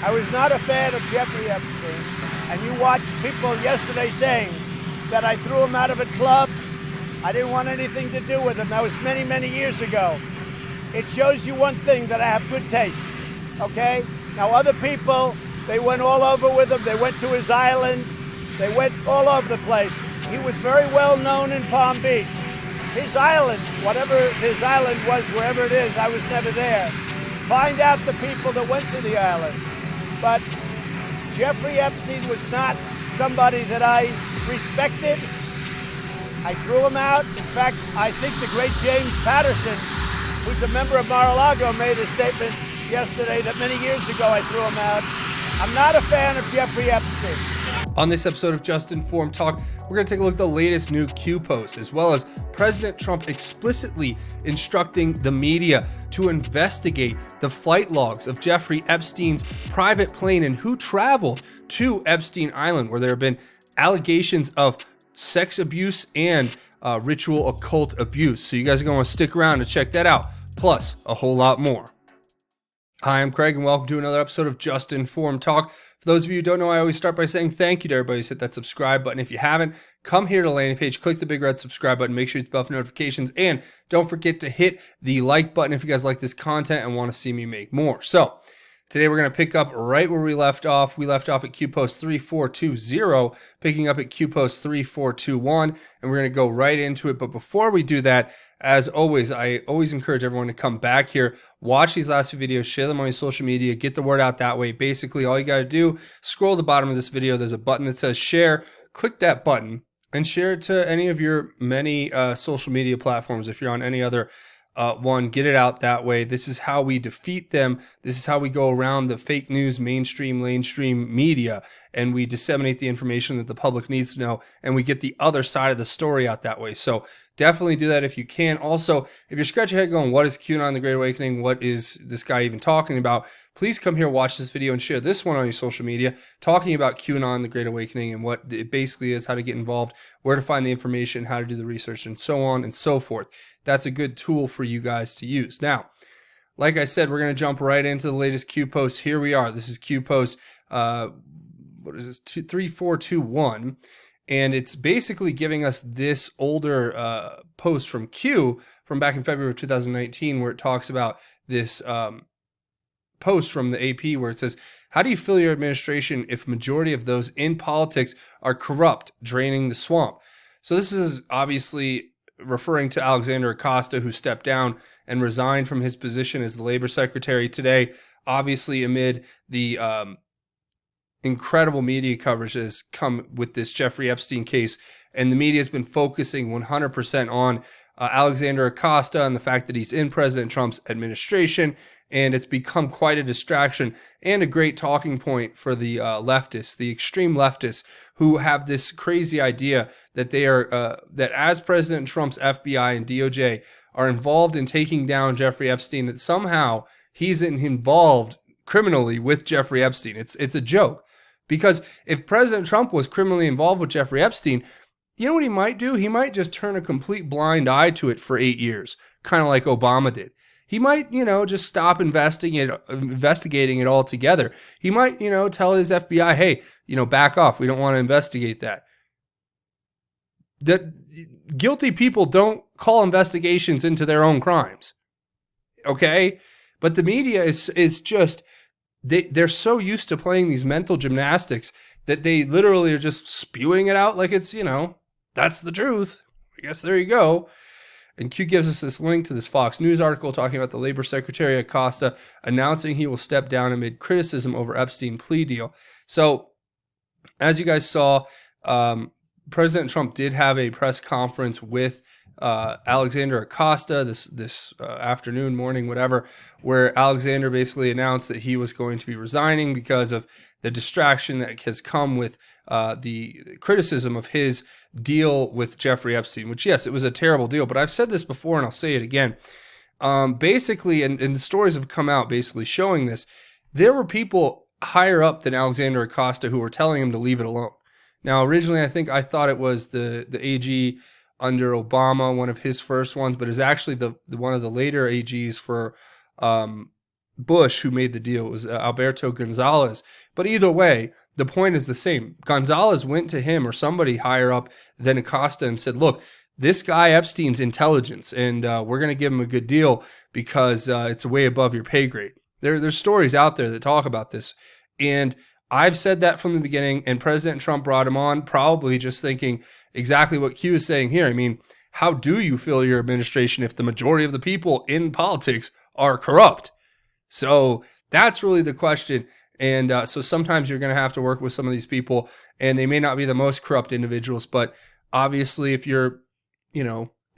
I was not a fan of Jeffrey Epstein, and you watched people yesterday saying that I threw him out of a club. I didn't want anything to do with him. That was many, many years ago. It shows you one thing, that I have good taste, okay? Now, other people, they went all over with him. They went to his island. They went all over the place. He was very well known in Palm Beach. His island, whatever his island was, wherever it is, I was never there. Find out the people that went to the island. But Jeffrey Epstein was not somebody that I respected. I threw him out. In fact, I think the great James Patterson, who's a member of Mar-a-Lago, made a statement yesterday that many years ago I threw him out. I'm not a fan of Jeffrey Epstein. On this episode of Just Informed Talk, we're going to take a look at the latest new Q posts, as well as President Trump explicitly instructing the media to investigate the flight logs of Jeffrey Epstein's private plane and who traveled to Epstein Island, where there have been allegations of sex abuse and ritual occult abuse. So you guys are going to want to stick around to check that out, plus a whole lot more. Hi, I'm Craig, and welcome to another episode of Just Informed Talk. For those of you who don't know, I always start by saying thank you to everybody who's hit that subscribe button. If you haven't, come here to the landing page, click the big red subscribe button, make sure you hit the bell for notifications, and don't forget to hit the like button if you guys like this content and want to see me make more. So today we're going to pick up right where we left off. We left off at Q Post 3420, picking up at Q Post 3421, and we're going to go right into it. But before we do that, as always, I always encourage everyone to come back here, watch these last few videos, share them on your social media, get the word out that way. Basically, all you got to do, scroll to the bottom of this video. There's a button that says share. Click that button and share it to any of your many social media platforms. If you're on any other one, get it out that way. This is how we defeat them. This is how we go around the fake news, mainstream media, and we disseminate the information that the public needs to know, and we get the other side of the story out that way. So definitely do that if you can. Also, if you're scratching your head going, what is QAnon, the Great Awakening? What is this guy even talking about? Please come here, watch this video, and share this one on your social media, talking about QAnon, the Great Awakening, and what it basically is, how to get involved, where to find the information, how to do the research, and so on and so forth. That's a good tool for you guys to use. Now, like I said, we're going to jump right into the latest Q post. Here we are. This is Q post, 3421. And it's basically giving us this older post from Q from back in February of 2019, where it talks about this post from the AP where it says, how do you feel your administration if majority of those in politics are corrupt, draining the swamp? So this is obviously referring to Alexander Acosta, who stepped down and resigned from his position as the labor secretary today, obviously amid the incredible media coverage that has come with this Jeffrey Epstein case. And the media has been focusing 100% on Alexander Acosta and the fact that he's in President Trump's administration. And it's become quite a distraction and a great talking point for the leftists, the extreme leftists, who have this crazy idea that they are, that as President Trump's FBI and DOJ are involved in taking down Jeffrey Epstein, that somehow he's involved criminally with Jeffrey Epstein. It's a joke. Because if President Trump was criminally involved with Jeffrey Epstein, you know what he might do? He might just turn a complete blind eye to it for 8 years, kind of like Obama did. He might, just stop investigating it altogether. He might, tell his FBI, hey, back off. We don't want to investigate that. That guilty people don't call investigations into their own crimes. Okay? But the media is just, they're so used to playing these mental gymnastics that they literally are just spewing it out like it's, that's the truth. I guess there you go. And Q gives us this link to this Fox News article talking about the Labor Secretary Acosta announcing he will step down amid criticism over Epstein plea deal. So, as you guys saw, President Trump did have a press conference with Alexander Acosta this afternoon, morning, whatever, where Alexander basically announced that he was going to be resigning because of the distraction that has come with the criticism of his deal with Jeffrey Epstein, which, yes, it was a terrible deal, but I've said this before and I'll say it again. Basically, and the stories have come out basically showing this, there were people higher up than Alexander Acosta who were telling him to leave it alone. Now, originally, I thought it was the AG under Obama, one of his first ones, but it's actually the one of the later AGs for Bush who made the deal. It was Alberto Gonzalez. But either way, the point is the same. Gonzalez went to him or somebody higher up than Acosta and said, look, this guy Epstein's intelligence, and we're going to give him a good deal because it's way above your pay grade. There's stories out there that talk about this. And I've said that from the beginning, and President Trump brought him on probably just thinking exactly what Q is saying here. I mean, how do you fill your administration if the majority of the people in politics are corrupt? So that's really the question. And so sometimes you're going to have to work with some of these people, and they may not be the most corrupt individuals, but obviously if you're,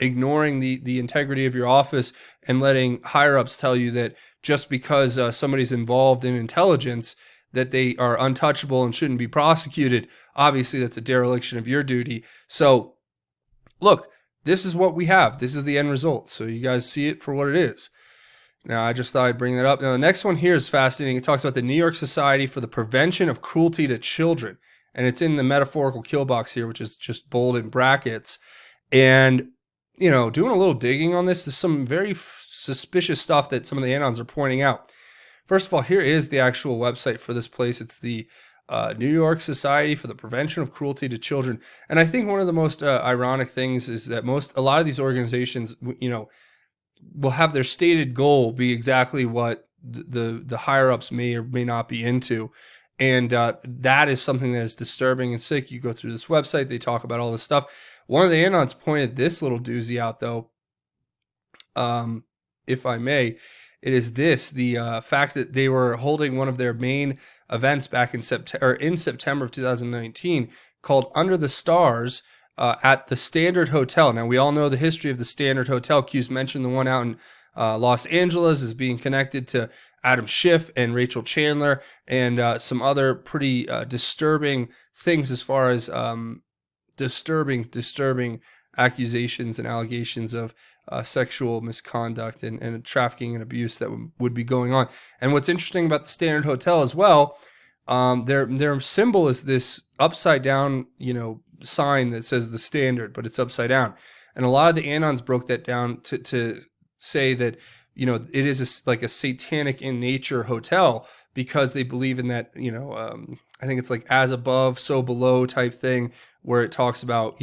ignoring the integrity of your office and letting higher ups tell you that just because somebody's involved in intelligence that they are untouchable and shouldn't be prosecuted, obviously that's a dereliction of your duty. So look, this is what we have. This is the end result. So you guys see it for what it is. Now, I just thought I'd bring that up. Now, the next one here is fascinating. It talks about the New York Society for the Prevention of Cruelty to Children. And it's in the metaphorical kill box here, which is just bold in brackets. And, doing a little digging on this, there's some very suspicious stuff that some of the anons are pointing out. First of all, here is the actual website for this place. It's the New York Society for the Prevention of Cruelty to Children. And I think one of the most ironic things is that a lot of these organizations, will have their stated goal be exactly what the higher ups may or may not be into. And that is something that is disturbing and sick. You go through this website, they talk about all this stuff. One of the anons pointed this little doozy out, though, if I may. It is the fact that they were holding one of their main events back in September of 2019 called Under the Stars at the Standard Hotel. Now, we all know the history of the Standard Hotel. Q's mentioned the one out in Los Angeles as being connected to Adam Schiff and Rachel Chandler and some other pretty disturbing things as far as disturbing accusations and allegations of sexual misconduct and trafficking and abuse that would be going on. And what's interesting about the Standard Hotel as well, their symbol is this upside down, sign that says the Standard, but it's upside down. And a lot of the anons broke that down to say that, it is like a satanic in nature hotel because they believe in that, I think it's like as above, so below type thing where it talks about,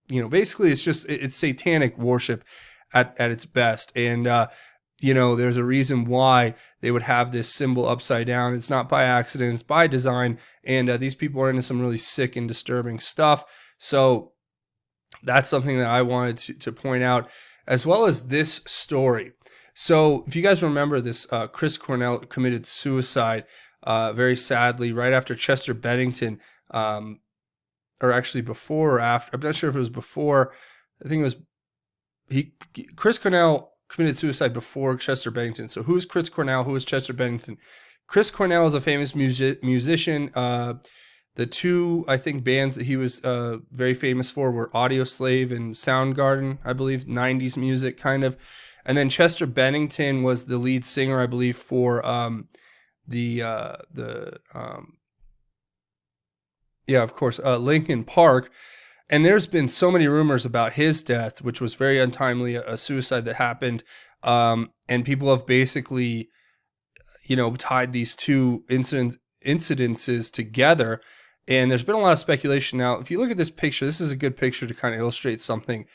basically it's satanic worship at its best. And, there's a reason why they would have this symbol upside down. It's not by accident, it's by design. And these people are into some really sick and disturbing stuff. So that's something that I wanted to point out, as well as this story. So if you guys remember this, Chris Cornell committed suicide very sadly right after Chester Bennington, or actually before or after. I'm not sure if it was before. I think it was Chris Cornell committed suicide before Chester Bennington. So who's Chris Cornell? Who is Chester Bennington? Chris Cornell is a famous musician. The two, I think, bands that he was very famous for were Audioslave and Soundgarden, I believe, 90s music kind of. And then Chester Bennington was the lead singer, I believe, for Linkin Park. And there's been so many rumors about his death, which was very untimely, a suicide that happened. And people have basically, tied these two incidences together. And there's been a lot of speculation. Now, if you look at this picture, this is a good picture to kind of illustrate something.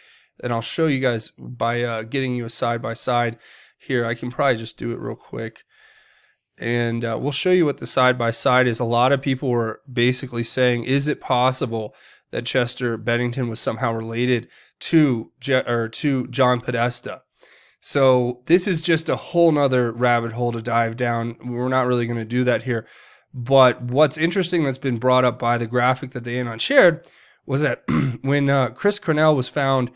And I'll show you guys by getting you a side-by-side here. I can probably just do it real quick. And we'll show you what the side-by-side is. A lot of people were basically saying, is it possible that Chester Bennington was somehow related to John Podesta? So this is just a whole nother rabbit hole to dive down. We're not really going to do that here. But what's interesting that's been brought up by the graphic that the Anon shared was that when Chris Cornell was found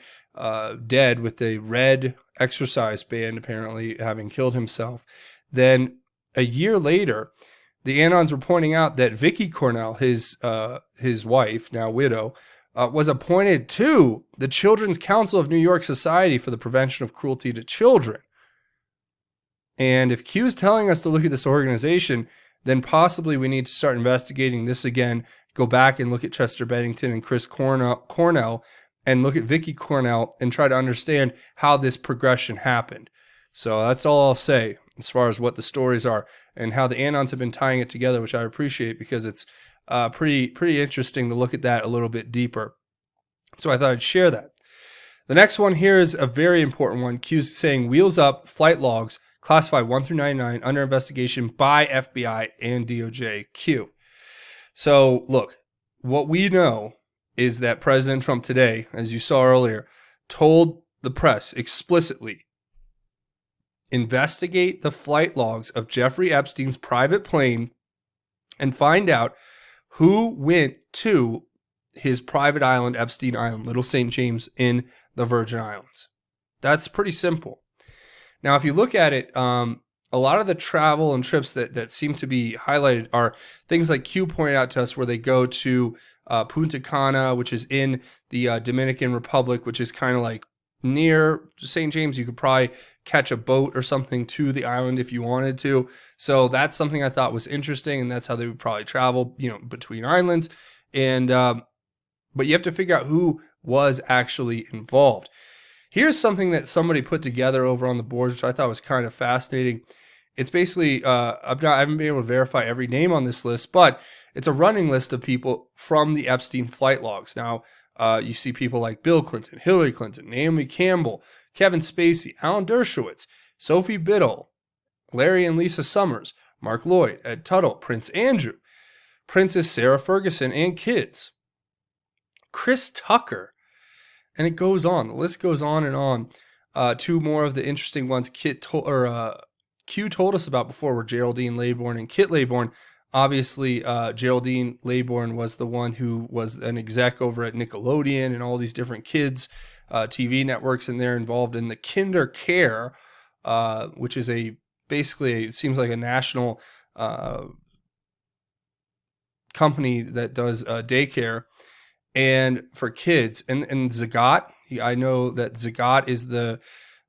dead with a red exercise band, apparently having killed himself, then a year later, the Anons were pointing out that Vicky Cornell, his wife, now widow, was appointed to the Children's Council of New York Society for the Prevention of Cruelty to Children. And if Q is telling us to look at this organization, then possibly we need to start investigating this again, go back and look at Chester Bennington and Chris Cornell and look at Vicky Cornell and try to understand how this progression happened. So that's all I'll say. as far as what the stories are and how the Anons have been tying it together, which I appreciate because it's pretty interesting to look at that a little bit deeper. So I thought I'd share that. The next one here is a very important one. Q's saying wheels up flight logs classified 1 through 99 under investigation by FBI and DOJ. Q. So look, what we know is that President Trump today, as you saw earlier, told the press explicitly, investigate the flight logs of Jeffrey Epstein's private plane and find out who went to his private island, Epstein Island, Little St. James in the Virgin Islands. That's pretty simple. Now, if you look at it, a lot of the travel and trips that seem to be highlighted are things like Q pointed out to us where they go to Punta Cana, which is in the Dominican Republic, which is kind of like near St. James. You could probably catch a boat or something to the island if you wanted to. So that's something I thought was interesting, and that's how they would probably travel, between islands. And but you have to figure out who was actually involved. Here's something that somebody put together over on the boards, which I thought was kind of fascinating. It's basically I haven't been able to verify every name on this list, but it's a running list of people from the Epstein flight logs. Now, you see people like Bill Clinton, Hillary Clinton, Naomi Campbell, Kevin Spacey, Alan Dershowitz, Sophie Biddle, Larry and Lisa Summers, Mark Lloyd, Ed Tuttle, Prince Andrew, Princess Sarah Ferguson and kids, Chris Tucker, and it goes on. The list goes on and on. Two more of the interesting ones Q told us about before were Geraldine Laybourne and Kit Laybourne. Obviously, Geraldine Laybourne was the one who was an exec over at Nickelodeon and all these different kids' TV networks, and they're involved in the Kinder Care, which is it seems like a national company that does daycare and for kids. And Zagat, I know that Zagat is the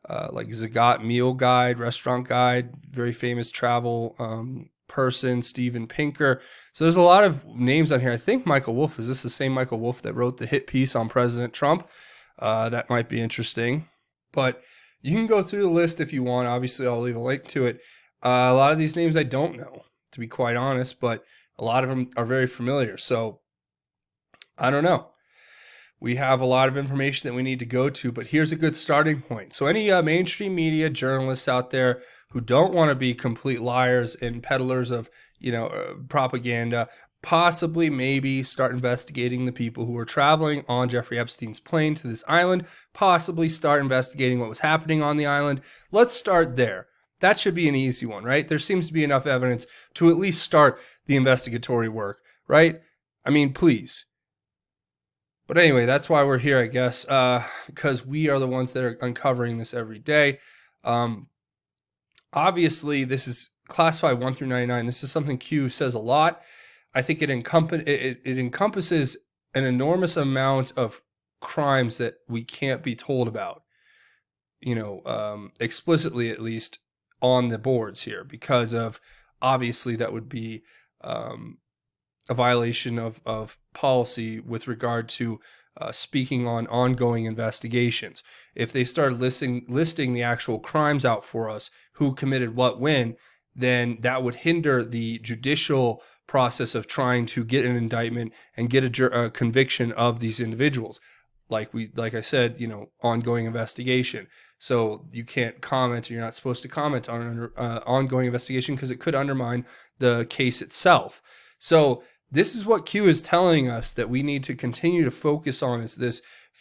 Zagat Meal Guide, Restaurant Guide, very famous travel person, Steven Pinker. So there's a lot of names on here. I think Michael Wolff, is this the same Michael Wolff that wrote the hit piece on President Trump? That might be interesting. But you can go through the list if you want. Obviously, I'll leave a link to it. A lot of these names I don't know, to be quite honest, but a lot of them are very familiar. So I don't know. We have a lot of information that we need to go to, but here's a good starting point. So any mainstream media journalists out there who don't want to be complete liars and peddlers of, propaganda, possibly maybe start investigating the people who were traveling on Jeffrey Epstein's plane to this island, possibly start investigating what was happening on the island. Let's start there. That should be an easy one, right? There seems to be enough evidence to at least start the investigatory work, right? I mean, please. But anyway, that's why we're here, I guess, because we are the ones that are uncovering this every day. Obviously, this is classified 1 through 99. This is something Q says a lot. I think it encompasses an enormous amount of crimes that we can't be told about, explicitly at least on the boards here, because of obviously that would be a violation of policy with regard to speaking on ongoing investigations. If they started listing the actual crimes out for us, who committed what when, then that would hinder the judicial process of trying to get an indictment and get a conviction of these individuals. Like I said, ongoing investigation. So you can't comment, or you're not supposed to comment on an ongoing investigation because it could undermine the case itself. So this is what Q is telling us that we need to continue to focus on, is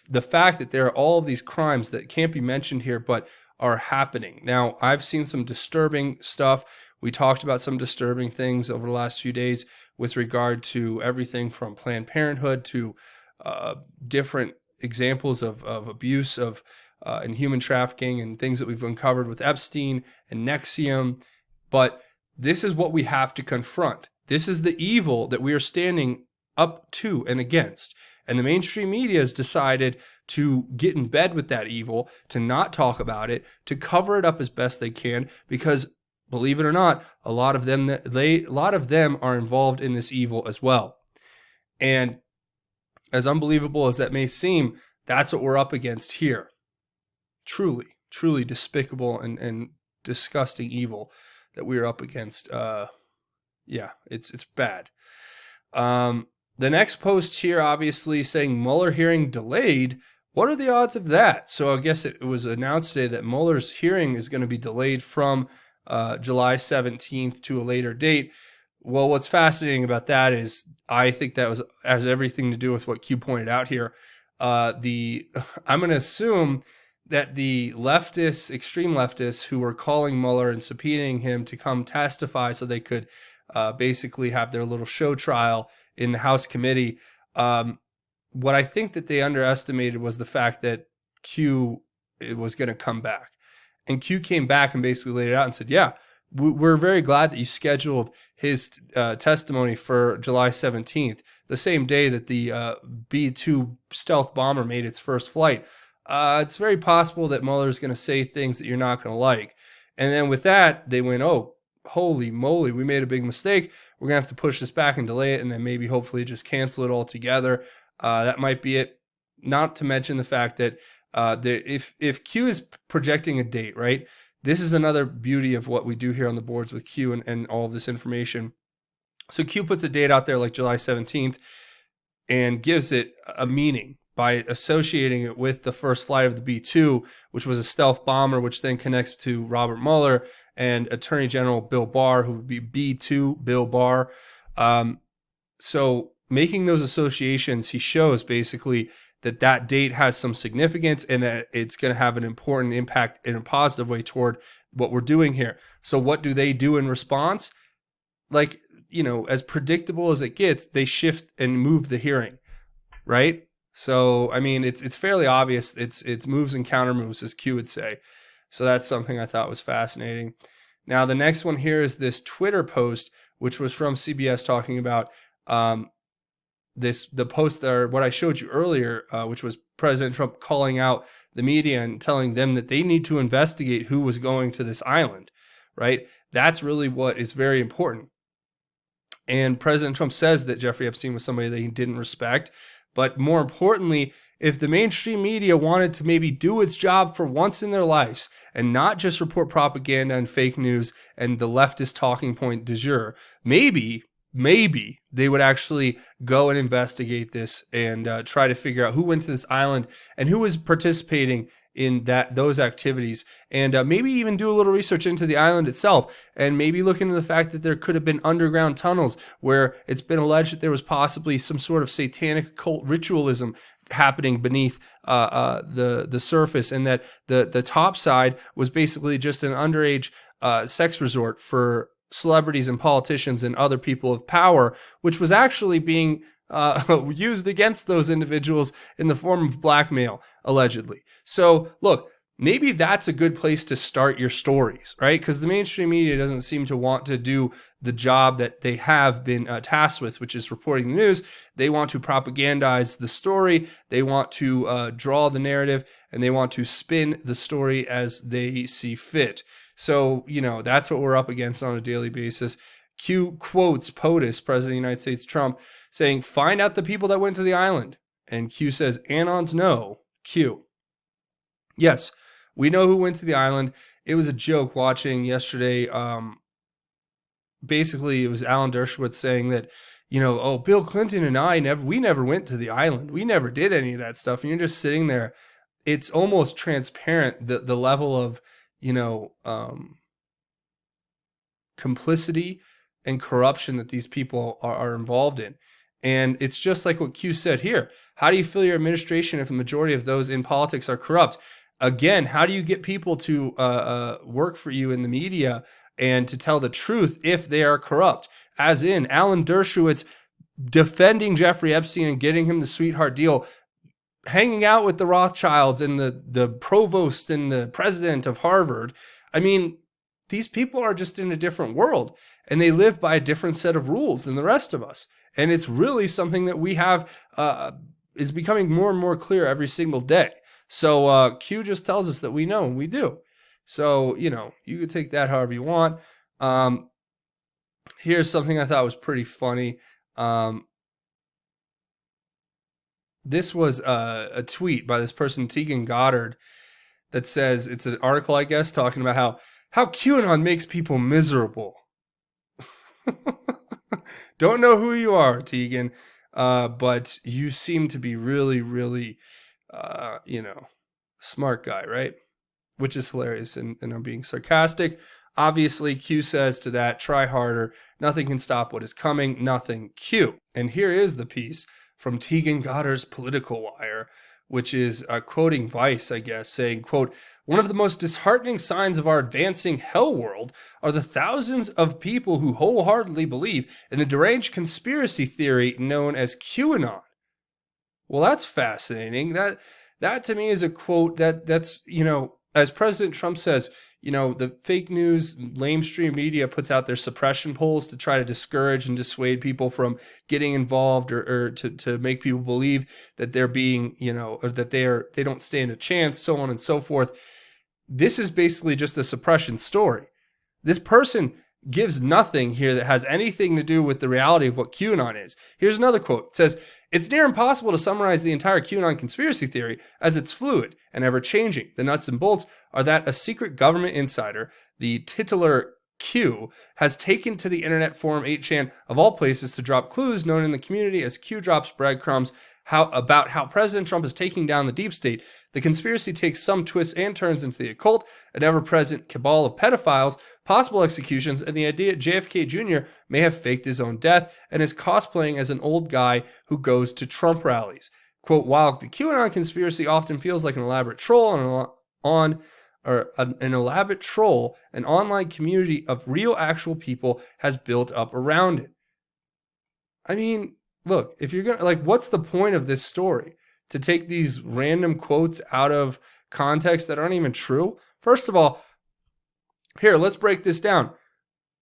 the fact that there are all of these crimes that can't be mentioned here but are happening. Now, I've seen some disturbing stuff. We talked about some disturbing things over the last few days with regard to everything from Planned Parenthood to different examples of abuse and human trafficking and things that we've uncovered with Epstein and NXIVM. But this is what we have to confront. This is the evil that we are standing up to and against. And the mainstream media has decided to get in bed with that evil, to not talk about it, to cover it up as best they can, because believe it or not, a lot of them are involved in this evil as well. And as unbelievable as that may seem, that's what we're up against here. Truly, truly despicable and disgusting evil that we are up against. Yeah, it's bad. The next post here, obviously saying Mueller hearing delayed. What are the odds of that? So I guess it was announced today that Mueller's hearing is going to be delayed from July 17th to a later date. Well, what's fascinating about that is I think that has everything to do with what Q pointed out here. I'm going to assume that the leftists, extreme leftists, who were calling Mueller and subpoenaing him to come testify so they could basically have their little show trial in the House committee. What I think that they underestimated was the fact that Q was going to come back. And Q came back and basically laid it out and said, yeah, we're very glad that you scheduled his testimony for July 17th, the same day that the B-2 stealth bomber made its first flight. It's very possible that Mueller's going to say things that you're not going to like. And then with that, they went, oh, holy moly, we made a big mistake. We're going to have to push this back and delay it, and then maybe hopefully just cancel it altogether. That might be it. Not to mention the fact that if Q is projecting a date, right, this is another beauty of what we do here on the boards with Q and all of this information. So Q puts a date out there like July 17th and gives it a meaning by associating it with the first flight of the B-2, which was a stealth bomber, which then connects to Robert Mueller and Attorney General Bill Barr, who would be B-2 Bill Barr. So making those associations, he shows basically that date has some significance and that it's going to have an important impact in a positive way toward what we're doing here. So what do they do in response? Like, as predictable as it gets, they shift and move the hearing, right? So, I mean, it's fairly obvious. It's moves and counter moves, as Q would say. So that's something I thought was fascinating. Now, the next one here is this Twitter post, which was from CBS talking about the post there, what I showed you earlier, which was President Trump calling out the media and telling them that they need to investigate who was going to this island, right? That's really what is very important. And President Trump says that Jeffrey Epstein was somebody that he didn't respect. But more importantly, if the mainstream media wanted to maybe do its job for once in their lives and not just report propaganda and fake news and the leftist talking point du jour, maybe they would actually go and investigate this and try to figure out who went to this island and who was participating in those activities, and maybe even do a little research into the island itself, and maybe look into the fact that there could have been underground tunnels where it's been alleged that there was possibly some sort of satanic occult ritualism happening beneath the surface, and that the top side was basically just an underage sex resort for celebrities and politicians and other people of power, which was actually being used against those individuals in the form of blackmail, allegedly. So look, maybe that's a good place to start your stories, right? Because the mainstream media doesn't seem to want to do the job that they have been tasked with, which is reporting the news. They want to propagandize the story. They want to draw the narrative, and they want to spin the story as they see fit. So, that's what we're up against on a daily basis. Q quotes POTUS, President of the United States Trump, saying, find out the people that went to the island. And Q says, Anons know. Q. Yes, we know who went to the island. It was a joke watching yesterday. Basically, it was Alan Dershowitz saying that, Bill Clinton and we never went to the island. We never did any of that stuff. And you're just sitting there. It's almost transparent, the level of, complicity and corruption that these people are involved in. And it's just like what Q said here. How do you fill your administration if a majority of those in politics are corrupt? Again, how do you get people to work for you in the media and to tell the truth if they are corrupt? As in Alan Dershowitz defending Jeffrey Epstein and getting him the sweetheart deal, hanging out with the Rothschilds and the provost and the president of Harvard. I mean, these people are just in a different world, and they live by a different set of rules than the rest of us. And it's really something that we have is becoming more and more clear every single day. So Q just tells us that we know, and we do. So, you could take that however you want. Here's something I thought was pretty funny. This was a tweet by this person, Tegan Goddard, that says, it's an article, I guess, talking about how how QAnon makes people miserable. Don't know who you are, Tegan, but you seem to be really, really, smart guy, right? Which is hilarious, and I'm being sarcastic. Obviously, Q says to that, try harder. Nothing can stop what is coming. Nothing, Q. And here is the piece from Tegan Goddard's Political Wire, which is quoting Vice, I guess, saying, quote, one of the most disheartening signs of our advancing hell world are the thousands of people who wholeheartedly believe in the deranged conspiracy theory known as QAnon. Well, that's fascinating. That to me is a quote that's, as President Trump says, the fake news, lamestream media puts out their suppression polls to try to discourage and dissuade people from getting involved or to make people believe that they're being, or that they don't stand a chance, so on and so forth. This is basically just a suppression story. This person gives nothing here that has anything to do with the reality of what QAnon is. Here's another quote. It says, it's near impossible to summarize the entire QAnon conspiracy theory as it's fluid and ever-changing. The nuts and bolts are that a secret government insider, the titular Q, has taken to the internet forum 8chan of all places to drop clues known in the community as Q drops breadcrumbs about how President Trump is taking down the deep state. The conspiracy takes some twists and turns into the occult, an ever-present cabal of pedophiles, possible executions, and the idea JFK Jr. may have faked his own death and is cosplaying as an old guy who goes to Trump rallies. Quote, while the QAnon conspiracy often feels like an elaborate troll an online community of real actual people has built up around it. I mean, look, if you're going to, what's the point of this story? To take these random quotes out of context that aren't even true? First of all, here, let's break this down.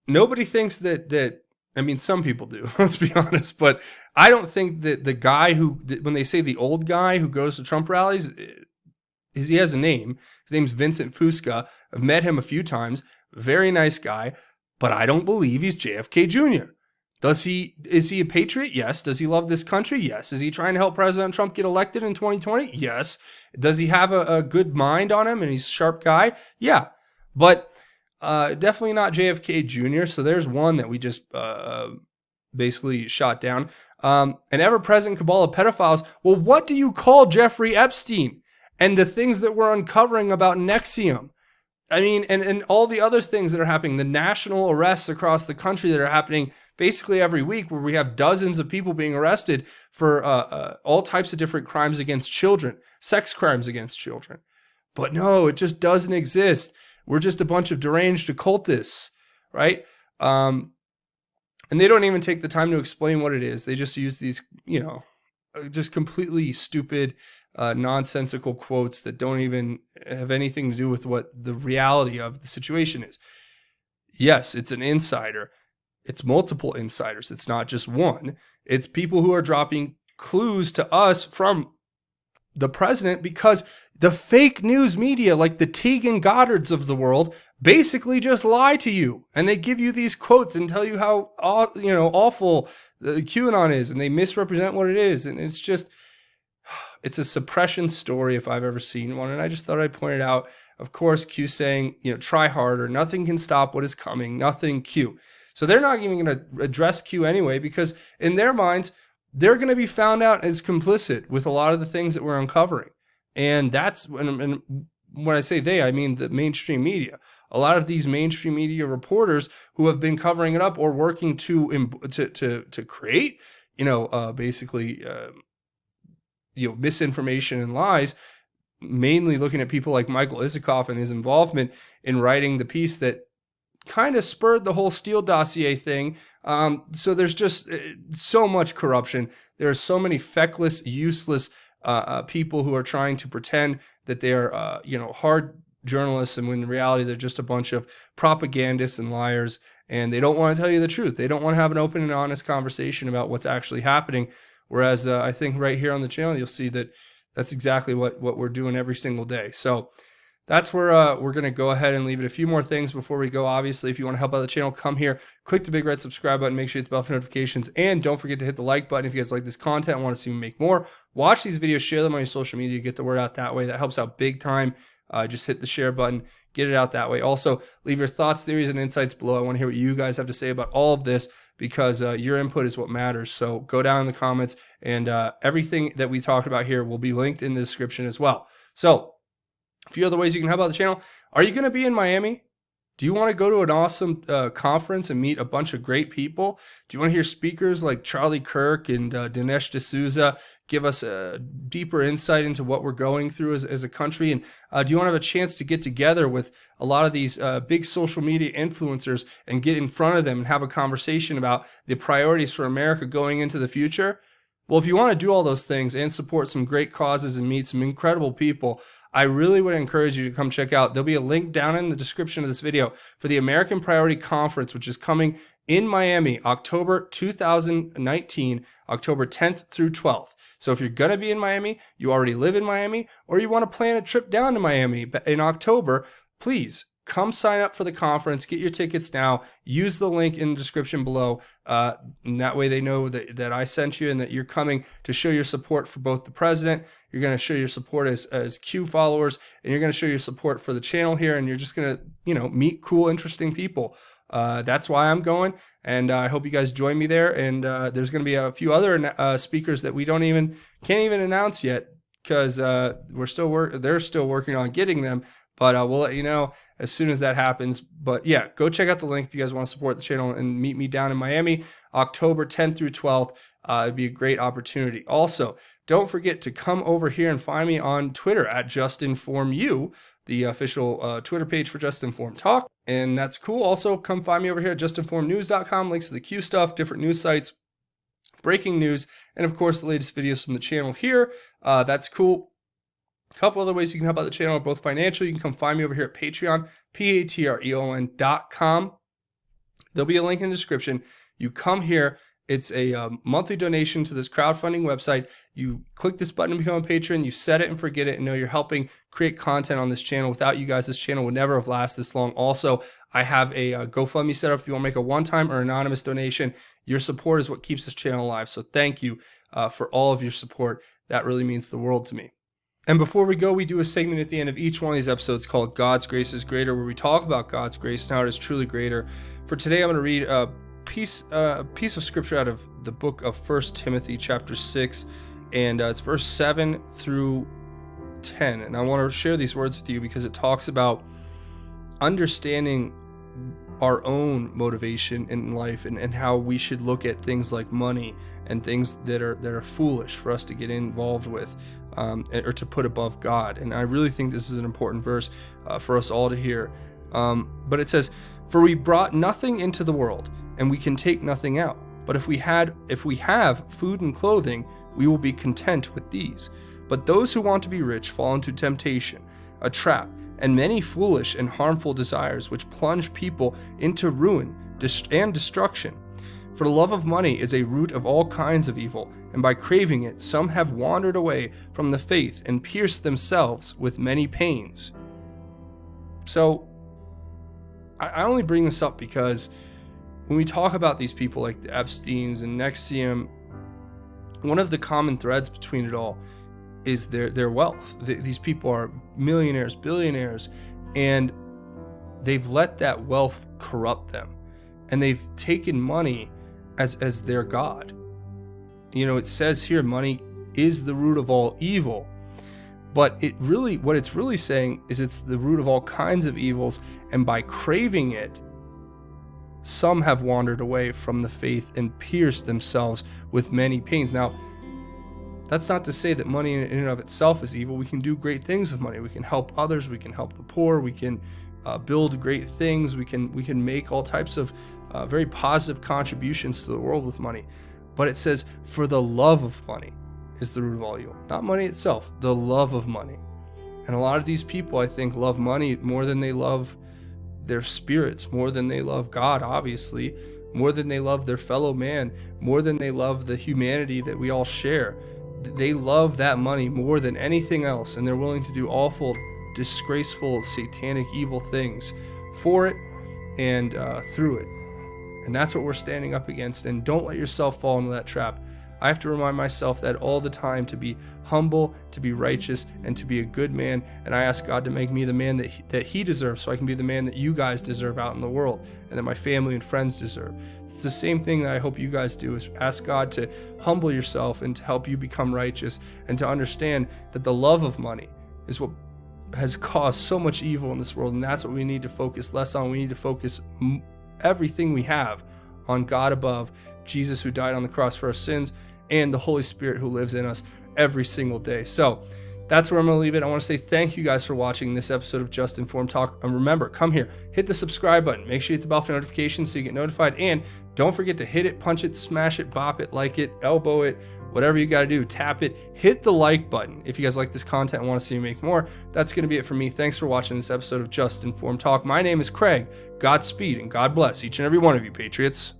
Nobody thinks that some people do, let's be honest, but I don't think that the guy when they say the old guy who goes to Trump rallies, he has a name. His name's Vincent Fusca. I've met him a few times. Very nice guy, but I don't believe he's JFK Jr. Is he a patriot? Yes. Does he love this country? Yes. Is he trying to help President Trump get elected in 2020? Yes. Does he have a good mind on him and he's a sharp guy? Yeah. But definitely not JFK Jr. So there's one that we just basically shot down. An ever-present cabal of pedophiles. Well, what do you call Jeffrey Epstein and the things that we're uncovering about NXIVM? I mean, and all the other things that are happening, the national arrests across the country that are happening basically every week, where we have dozens of people being arrested for all types of different crimes against children, sex crimes against children. But no, it just doesn't exist. We're just a bunch of deranged occultists, right? And they don't even take the time to explain what it is. They just use these, just completely stupid, nonsensical quotes that don't even have anything to do with what the reality of the situation is. Yes, it's an insider. It's multiple insiders. It's not just one. It's people who are dropping clues to us from the president, because the fake news media, like the Tegan Goddards of the world, basically just lie to you. And they give you these quotes and tell you how awful the QAnon is, and they misrepresent what it is. And it's just, it's a suppression story if I've ever seen one. And I just thought I'd point it out. Of course, Q saying, try harder. Nothing can stop what is coming. Nothing, Q. So they're not even going to address Q anyway, because in their minds, they're going to be found out as complicit with a lot of the things that we're uncovering. And that's when I say they, I mean the mainstream media. A lot of these mainstream media reporters who have been covering it up or working to create, misinformation and lies, mainly looking at people like Michael Isikoff and his involvement in writing the piece that kind of spurred the whole Steele dossier thing. So there's just so much corruption. There are so many feckless, useless people who are trying to pretend that they're, hard journalists, and when in reality they're just a bunch of propagandists and liars, and they don't want to tell you the truth. They don't want to have an open and honest conversation about what's actually happening. Whereas I think right here on the channel, you'll see that that's exactly what we're doing every single day. So that's where we're going to go ahead and leave it. A few more things before we go. Obviously, if you want to help out the channel, come here, click the big red subscribe button, make sure you hit the bell for notifications, and don't forget to hit the like button if you guys like this content and want to see me make more. Watch these videos, share them on your social media, get the word out that way. That helps out big time. Just hit the share button, get it out that way. Also, leave your thoughts, theories, and insights below. I want to hear what you guys have to say about all of this, because your input is what matters. So go down in the comments, and everything that we talked about here will be linked in the description as well. So a few other ways you can help out the channel. Are you going to be in Miami? Do you want to go to an awesome conference and meet a bunch of great people? Do you want to hear speakers like Charlie Kirk and Dinesh D'Souza give us a deeper insight into what we're going through as a country? And do you want to have a chance to get together with a lot of these big social media influencers and get in front of them and have a conversation about the priorities for America going into the future? Well, if you want to do all those things and support some great causes and meet some incredible people, I really would encourage you to come check out. There'll be a link down in the description of this video for the American Priority Conference, which is coming in Miami, October 2019, October 10th through 12th. So if you're going to be in Miami, you already live in Miami, or you want to plan a trip down to Miami in October, please come sign up for the conference. Get your tickets now. Use the link in the description below. And that way they know that I sent you and that you're coming to show your support for both the president. You're going to show your support as Q followers, and you're going to show your support for the channel here. And you're just going to, meet cool, interesting people. That's why I'm going. And I hope you guys join me there. And there's going to be a few other speakers that we can't even announce yet, because they're still working on getting them. But we'll let you know as soon as that happens. But yeah, go check out the link if you guys want to support the channel and meet me down in Miami, October 10th through 12th. It'd be a great opportunity. Also, don't forget to come over here and find me on Twitter at JustInformU, the official Twitter page for Just Inform Talk. And that's cool. Also, come find me over here at justinformnews.com. Links to the Q stuff, different news sites, breaking news, and of course, the latest videos from the channel here. That's cool. A couple other ways you can help out the channel, both financially. You can come find me over here at Patreon, patreon.com. There'll be a link in the description. You come here. It's a monthly donation to this crowdfunding website. You click this button to become a patron. You set it and forget it, and know you're helping create content on this channel. Without you guys, this channel would never have lasted this long. Also, I have a GoFundMe set up if you want to make a one-time or anonymous donation. Your support is what keeps this channel alive. So thank you for all of your support. That really means the world to me. And before we go, we do a segment at the end of each one of these episodes called God's Grace is Greater, where we talk about God's grace and how it is truly greater. For today, I'm going to read a piece of scripture out of the book of 1 Timothy chapter 6, and it's verse 7 through 10. And I want to share these words with you because it talks about understanding our own motivation in life and how we should look at things like money and things that are foolish for us to get involved with. Or to put above God. And I really think this is an important verse for us all to hear. But it says, "For we brought nothing into the world, and we can take nothing out. But if we have food and clothing, we will be content with these. But those who want to be rich fall into temptation, a trap, and many foolish and harmful desires, which plunge people into ruin and destruction. For the love of money is a root of all kinds of evil, and by craving it, some have wandered away from the faith and pierced themselves with many pains." So, I only bring this up because when we talk about these people like the Epsteins and NXIVM, one of the common threads between it all is their wealth. These people are millionaires, billionaires, and they've let that wealth corrupt them, and they've taken money as their God. It says here, money is the root of all evil, but what it's really saying is it's the root of all kinds of evils, and by craving it, some have wandered away from the faith and pierced themselves with many pains. Now, that's not to say that money in and of itself is evil. We can do great things with money. We can help others. We can help the poor. We can build great things. We can make all types of very positive contributions to the world with money. But it says, for the love of money is the root of all evil. Not money itself, the love of money. And a lot of these people, I think, love money more than they love their spirits, more than they love God, obviously, more than they love their fellow man, more than they love the humanity that we all share. They love that money more than anything else, and they're willing to do awful, disgraceful, satanic, evil things for it and through it. And that's what we're standing up against. And don't let yourself fall into that trap. I have to remind myself that all the time, to be humble, to be righteous, and to be a good man. And I ask God to make me the man that he deserves, so I can be the man that you guys deserve out in the world, and that my family and friends deserve. It's the same thing that I hope you guys do, is ask God to humble yourself and to help you become righteous, and to understand that the love of money is what has caused so much evil in this world. And that's what we need to focus less on. We need to focus everything we have on God above, Jesus who died on the cross for our sins, and the Holy Spirit who lives in us every single day. So that's where I'm going to leave it. I want to say thank you guys for watching this episode of Just Informed Talk. And remember, come here, hit the subscribe button. Make sure you hit the bell for notifications so you get notified. And don't forget to hit it, punch it, smash it, bop it, like it, elbow it, whatever you got to do, tap it. Hit the like button if you guys like this content and want to see me make more. That's going to be it for me. Thanks for watching this episode of Just Informed Talk. My name is Craig. Godspeed and God bless each and every one of you, Patriots.